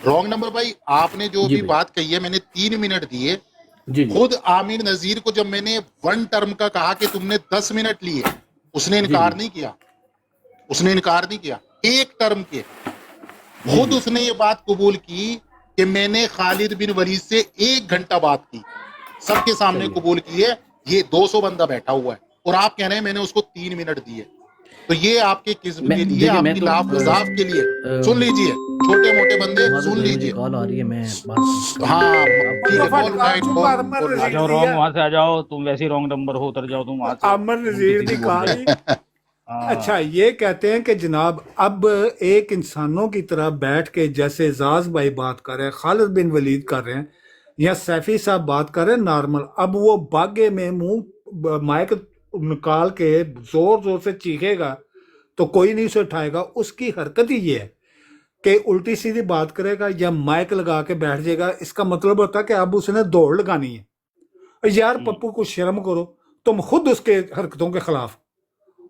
رانگ نمبر بھائی، آپ نے جو بھی بات کہی ہے میں نے 3 منٹ دیے. خود عامر نذیر کو جب میں نے 1 ٹرم کا کہا کہ تم نے 10 منٹ لیے، اس نے انکار نہیں کیا. 1 ٹرم کے خود اس نے یہ بات قبول کی کہ میں نے خالد بن ولید سے 1 گھنٹہ بات کی، سب کے سامنے قبول کی ہے. یہ 200 بندہ بیٹھا ہوا ہے اور آپ کہہ رہے ہیں میں نے اس کو 3 منٹ دیے. تو یہ آپ کے کذب کے لیے، آپ کی لاف گزاف کے لیے. سن لیجئے چھوٹے موٹے بندے، سن لیجئے. کال آ رہی ہے، میں ہاں ٹھیک ہے، بول رہا آ جاؤ رونگ، وہاں سے آ جاؤ، تم ویسے ہی رونگ نمبر ہو، اتر جاؤ تم وہاں سے. امن نذیر دی کہانی. اچھا یہ کہتے ہیں کہ جناب اب ایک انسانوں کی طرح بیٹھ کے جیسے اعزاز بھائی بات کر رہے ہیں، خالد بن ولید کر رہے ہیں یا سیفی صاحب بات کر رہے ہیں نارمل، اب وہ باغے میں منہ مائک نکال کے زور زور سے چیخے گا تو کوئی نہیں اسے اٹھائے گا. اس کی حرکت ہی یہ ہے کہ الٹی سیدھی بات کرے گا یا مائک لگا کے بیٹھ جائے گا. اس کا مطلب ہوتا ہے کہ اب اس نے دوڑ لگانی ہے. یار پپو کو شرم کرو، تم خود اس کے حرکتوں کے خلاف،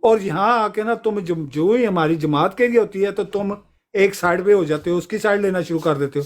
اور یہاں آ کے نا تم جو ہی ہماری جماعت کے لیے ہوتی ہے تو تم ایک سائڈ پہ ہو جاتے ہو، اس کی سائڈ لینا شروع کر دیتے ہو.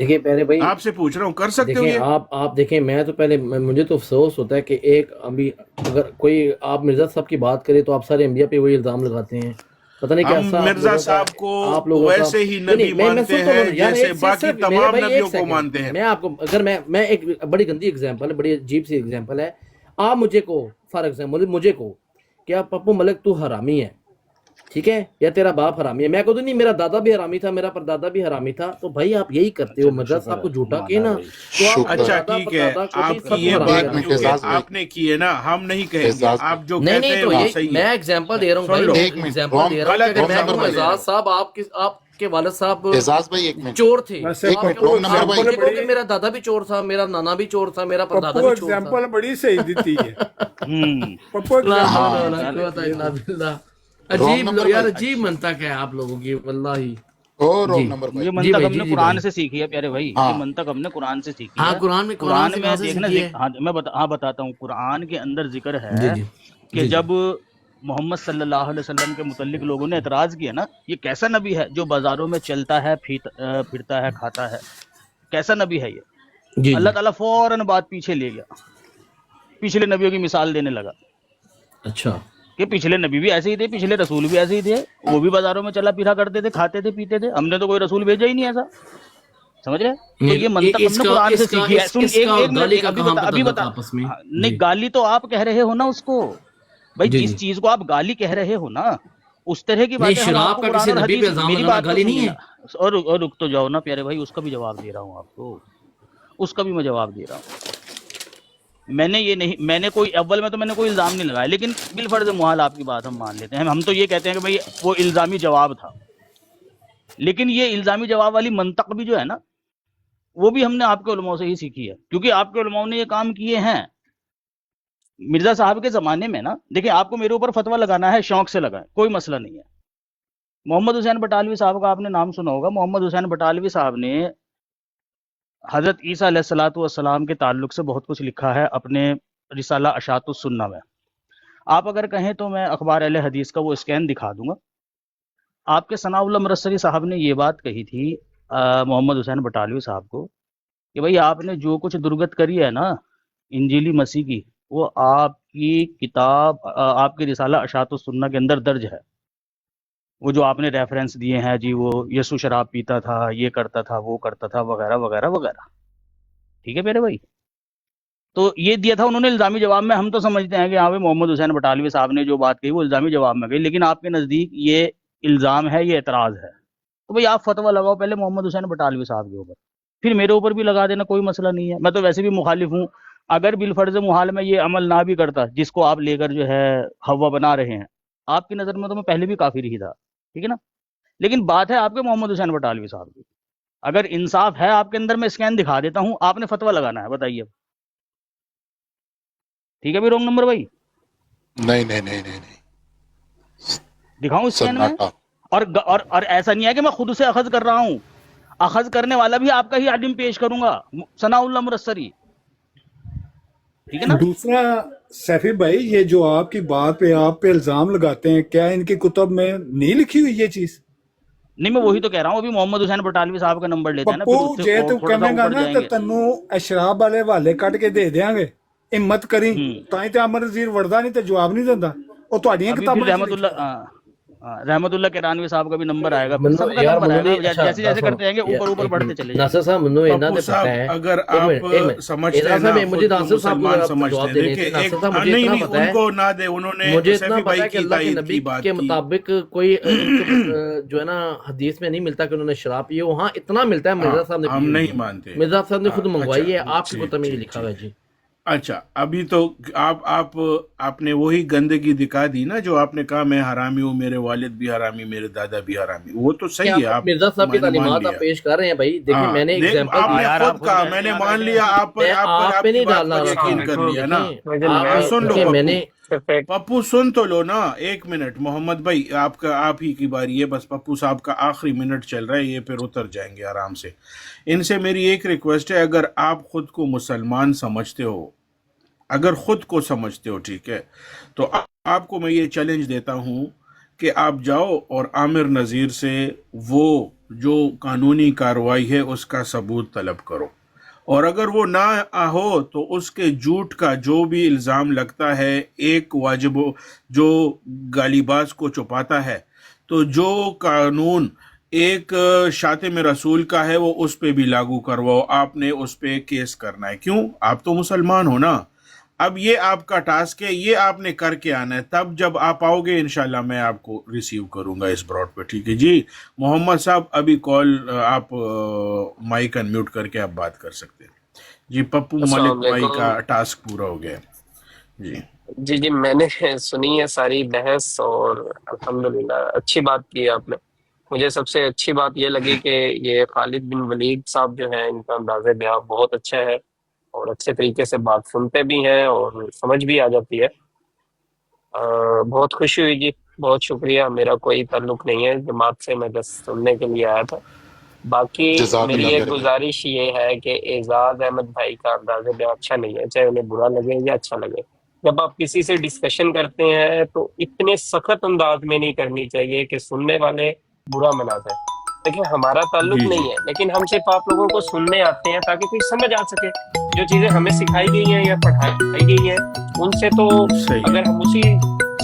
دیکھیں پہلے بھائی آپ سے پوچھ رہا ہوں، کر سکتے ہو دیکھیں یہ؟ آپ دیکھیں میں تو پہلے مجھے تو افسوس ہوتا ہے کہ ایک ابھی اگر کوئی آپ مرزا صاحب کی بات کرے تو آپ سارے انبیاء پہ وہی الزام لگاتے ہیں، پتہ نہیں ہم کیسا آپ مرزا لوگوں کا صاحب کو آپ لوگوں کا ویسے ہی نہیں، نبی میں مانتے سنتا ہیں ہوں یار، جیسے ایک باقی صرف میرے تمام بھائی ایک نبیوں کو سیکنڈ، مانتے ہیں۔ میں آپ کو اگر میں ایک بڑی گندی ایگزامپل ہے، بڑی عجیب سی ایگزامپل ہے، آپ مجھے کو فار ایگزامپل مجھے کو کہ آپ پپو ملک تو حرامی ہے، ٹھیک ہے، یا تیرا باپ حرامی ہے، میں کہوں نہیں میرا دادا بھی حرامی تھا، میرا پردادا بھی حرامی تھا، تو بھائی آپ یہی کرتے ہو، چلو مرزا شکر صاحب کو ہے، جھوٹا مانا کہنا بھائی۔ تو آپ شکر اپنے اچھا دادا ٹھیک ہے، پردادا کو بھی آپ سب کی یہ کو حرامی بات ایک منٹ، کرتے کیونکہ اعزاز بھائی، آپ نے کی ہے نا، ہم نہیں کہیں گے، اعزاز بھائی، آپ جو نہیں کہتے نہیں ہیں تو وہ یہ صحیح میں ہے۔ ایگزامپل دے رہا ہوں سن بھائی، لو، میں ایک منٹ، ایگزامپل دے رہا ہوں کہ غلط اگر میں رونگ کہوں نمبر بھائی، اعزاز صاحب آپ کے والد صاحب اعزاز بھائی ایک منٹ، چور تھے، ویسے ایک آپ منٹ، کہو رونگ نمبر آپ بھائی، مجھے کہو کہ میرا دادا بھی چور تھا، میرا نانا بھی چور تھا، میرا پردادا پپو بھی چور تھا، ایگزامپل بڑی صحیح دیتی ہے، ہوں پپو لا ایگزامپل حول ہاں، بڑی ولا صحیح قوت دیتی الا ہے۔ باللہ، رونگ عجیب نمبر یار بھائی، عجیب منطق ہے آپ لوگوں کی واللہ۔ او رونگ جی نمبر بھائی، یہ جی منطق بھائی، ہم نے جی قرآن بھائی، سے سیکھی ہے پیارے بھائی، یہ ہاں، منطق ہم نے قرآن سے سیکھی ہاں ہے۔ قرآن سے قرآن میں کہاں سے دیکھنا سیکھی ہے؟ ہاں میں بتاتا ہوں، قرآن کے اندر ذکر جی ہے جی کہ جی جی جب محمد صلی اللہ علیہ وسلم کے متعلق لوگوں نے اعتراض کیا نا، یہ کیسا نبی ہے جو بازاروں میں چلتا ہے پھرتا ہے کھاتا ہے، کیسا نبی ہے یہ؟ جی اللہ جی تعالیٰ فوراً بات پیچھے لے گیا، پچھلے نبیوں کی مثال دینے لگا اچھا کہ پچھلے نبی بھی ایسے ہی تھے، پچھلے رسول بھی ایسے ہی تھے، وہ بھی بازاروں میں چلا پھرا کرتے تھے، کھاتے تھے، پیتے تھے، ہم نے تو کوئی رسول بھیجا ہی نہیں ایسا، سمجھ رہے؟ تو یہ منطق ہم اس نے کا قرآن سے اس کا سیکھی ہے۔ سن اس کا اور ایک منٹ، گالی کا کہاں پہ ابھی تعلق بتا، آپس میں؟ نہیں جی گالی تو آپ کہہ رہے ہو نا اس کو، بھائی جی جس جی چیز کو آپ گالی کہہ رہے ہو نا، اس طرح کی نہیں، باتیں ہم آپ شراب کو کا قرآن کسی اور نبی پہ حدیث، الزام میری لگانا بات تو گالی نہیں سنیے ہے؟ نا، اور رک تو جاؤ نا پیارے بھائی، اس کا بھی جواب دے رہا ہوں آپ کو، اس کا بھی میں جواب دے رہا ہوں۔ میں نے کوئی اول میں تو میں نے کوئی الزام نہیں لگایا، لیکن بالفرض محال آپ کی بات ہم مان لیتے ہیں، ہم تو یہ کہتے ہیں کہ بھائی وہ الزامی جواب تھا، لیکن یہ الزامی جواب والی منطق بھی جو ہے نا، وہ بھی ہم نے آپ کے علماء سے ہی سیکھی ہے، کیونکہ آپ کے علماء نے یہ کام کیے ہیں مرزا صاحب کے زمانے میں نا۔ دیکھیں آپ کو میرے اوپر فتویٰ لگانا ہے، شوق سے لگائیں، کوئی مسئلہ نہیں ہے۔ محمد حسین بٹالوی صاحب کا آپ نے نام سنا ہوگا، محمد حسین بٹالوی صاحب نے حضرت عیسیٰ علیہ الصلوۃ والسلام کے تعلق سے بہت کچھ لکھا ہے اپنے رسالہ اشاعت السنہ میں۔ آپ اگر کہیں تو میں اخبار اہل حدیث کا وہ اسکین دکھا دوں گا۔ آپ کے ثناء اللہ مرسری صاحب نے یہ بات کہی تھی محمد حسین بٹالوی صاحب کو کہ بھائی آپ نے جو کچھ درگت کری ہے نا انجیلی مسیح کی، وہ آپ کی کتاب آپ کی رسالہ اشاعت السنہ کے اندر درج ہے۔ وہ جو آپ نے ریفرنس دیے ہیں جی، وہ یسوع شراب پیتا تھا، یہ کرتا تھا، وہ کرتا تھا، وغیرہ وغیرہ وغیرہ، ٹھیک ہے میرے بھائی؟ تو یہ دیا تھا انہوں نے الزامی جواب میں۔ ہم تو سمجھتے ہیں کہ ہاں بھائی محمد حسین بٹالوی صاحب نے جو بات کہی وہ الزامی جواب میں گئی، لیکن آپ کے نزدیک یہ الزام ہے، یہ اعتراض ہے، تو بھائی آپ فتویٰ لگاؤ پہلے محمد حسین بٹالوی صاحب کے اوپر، پھر میرے اوپر بھی لگا دینا، کوئی مسئلہ نہیں ہے۔ میں تو ویسے بھی مخالف ہوں، اگر بالفرض محال میں یہ عمل نہ بھی کرتا جس کو آپ لے کر جو ہے ہوا بنا رہے ہیں، آپ کی نظر میں تو میں پہلے بھی کافر ہی تھا، ٹھیک ہے نا؟ لیکن بات ہے آپ کے محمد حسین بٹالوی صاحب کی، اگر انصاف ہے آپ کے اندر میں اسکین دکھا دیتا ہوں، آپ نے فتویٰ لگانا ہے، بتائیے اب، ٹھیک ہے بھی رونگ نمبر بھائی؟ نہیں نہیں نہیں نہیں نہیں، دکھاؤں اسکین میں؟ سناٹا، اور ایسا نہیں ہے کہ میں خود سے اخذ کر رہا ہوں، اخذ کرنے والا بھی آپ کا ہی عالم پیش کروں گا، ثناء اللہ مرسری، ٹھیک ہے نا؟ دوسرا سیفی بھائی، یہ جو آپ کی بات پہ آپ پہ الزام لگاتے ہیں، کیا ان کی کتب میں نہیں لکھی ہوئی یہ چیز؟ نہیں میں وہی تو کہہ رہا ہوں، ابھی محمد حسین بٹالوی صاحب کا نمبر لیتے ہیں نا، پپو پھر اس سے جے تو تھوڑا سا کہیں گا اوپر نا جائیں کہ گے۔ تنو اشراب والے والے کٹ کے دے دیاں گے، ہمت کری ہوں تائیں تے امر وزیر وردہ نہیں تے جواب نہیں دیندا، وہ تہاڈیاں ابھی پھر کتاباں چ رحمت لکھیا اللہ رحمت اللہ کرانوی صاحب کا بھی نمبر آئے گا، پھر منو سب کا یار نمبر منو آئے گا، نہیں، اچھا جیسے جیسے سنو کرتے جائیں گے اوپر اوپر ایک بڑھتے منٹ، چلے جائیں ناصر گے۔ صاحب منو اینا پپو تے صاحب پتہ ہے، اگر ایک آپ منٹ سمجھتے ہیں اعزاز نا صاحب مجھے خود کو ناصر صاحب کو مسلمان ذرا سمجھتے جواب ہیں، دینے دیکھیں تھے۔ ناصر ایک صاحب مجھے نہیں اتنا نہیں پتہ ان ہے، کو نہ دے، انہوں نے مجھے اتنا سیفی پتہ بھائی ہے کہ کی اللہ کے تائید نبی کی بات کے کی۔ مطابق کوئی ان کے جو ہے نا حدیث میں نہیں ملتا کہ انہوں نے شراب پی ہے، وہاں اتنا ملتا ہے ہاں مرزا صاحب نے پی ہم ہوئی نہیں ہے، مانتے، مرزا صاحب نے ہاں خود اچھا منگوائی ہے، آپ کی ٹھیک کتب میں یہ ٹھیک لکھا ہوا ہے ٹھیک۔ جی۔ اچھا ابھی تو آپ نے وہی گندگی دکھا دی نا، جو آپ نے کہا میں حرامی ہوں، میرے والد بھی حرامی، میرے دادا بھی حرامی، وہ تو کہ صحیح ہے، آپ مرزا صاحب کی میں نے مان تعلیمات لیا۔ آپ پیش کر رہے ہیں بھائی، دیکھیں ہاں میں نے دیکھ ایگزامپل آپ دی، نے یار خود آپ کہا، کیسے میں نے یاد مان رکھیں لیا، آپ میں آپ آپ پہ کی نہیں بات ڈالنا پر رکھا یقین ہوں، کر لیا نا۔ دیکھیں آپ سن لو دیکھیں میں پپو، نے پپو سن تو لو نا، ایک منٹ محمد بھائی، آپ ہی کی باری ہے، بس پپو صاحب کا آخری منٹ چل رہا ہے، یہ پھر اتر جائیں گے آرام سے۔ ان سے میری ایک ریکویسٹ ہے، اگر آپ خود کو مسلمان سمجھتے ہو، اگر خود کو سمجھتے ہو، ٹھیک ہے، تو آپ کو میں یہ چیلنج دیتا ہوں کہ آپ جاؤ اور عامر نذیر سے وہ جو قانونی کارروائی ہے اس کا ثبوت طلب کرو، اور اگر وہ نہ ہو تو اس کے جھوٹ کا جو بھی الزام لگتا ہے، ایک واجب جو گالی باز کو چھپاتا ہے، تو جو قانون ایک شاتم رسول کا ہے وہ اس پہ بھی لاگو کرواؤ، آپ نے اس پہ کیس کرنا ہے۔ کیوں؟ آپ تو مسلمان ہو نا۔ اب یہ آپ کا ٹاسک ہے، یہ آپ نے کر کے آنا ہے، تب جب آپ آؤ گے انشاءاللہ میں آپ کو ریسیو کروں گا اس براڈ پہ، ٹھیک ہے جی؟ محمد صاحب ابھی کال آپ مائک انمیوٹ کر کے آپ بات کر سکتے ہیں جی۔ پپو السلام ملک بھائی علیکم۔ کا ٹاسک پورا ہو گیا جی۔ جی میں نے سنی ہے ساری بحث، اور الحمدللہ اچھی بات کی ہے آپ نے۔ مجھے سب سے اچھی بات یہ لگی کہ یہ خالد بن ولید صاحب جو ہیں، ان کا انداز بیان بہت اچھا ہے، اور اچھے طریقے سے بات سنتے بھی ہیں اور سمجھ بھی آ جاتی ہے۔ بہت خوشی ہوئی جی، بہت شکریہ۔ میرا کوئی تعلق نہیں ہے جماعت سے، میں بس سننے کے لیے آیا تھا۔ باقی جزاک میری اللہ ایک خیر۔ گزارش یہ ہے کہ اعزاز احمد بھائی کا انداز بیان اچھا نہیں ہے، چاہے انہیں برا لگے یا اچھا لگے۔ جب آپ کسی سے ڈسکشن کرتے ہیں تو اتنے سخت انداز میں نہیں کرنی چاہیے کہ سننے والے برا منا جائے۔ دیکھیں ہمارا تعلق جی جی نہیں ہے، لیکن ہم صرف آپ لوگوں کو سننے آتے ہیں تاکہ کچھ سمجھ آ سکے۔ جو چیزیں ہمیں سکھائی گئی ہیں یا پڑھائی گئی ہیں ان سے تو صحیح اگر ہم اسی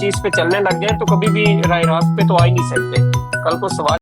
چیز پہ چلنے لگ جائیں تو کبھی بھی رائے راست پہ تو آ ہی نہیں سکتے۔ کل کو سوال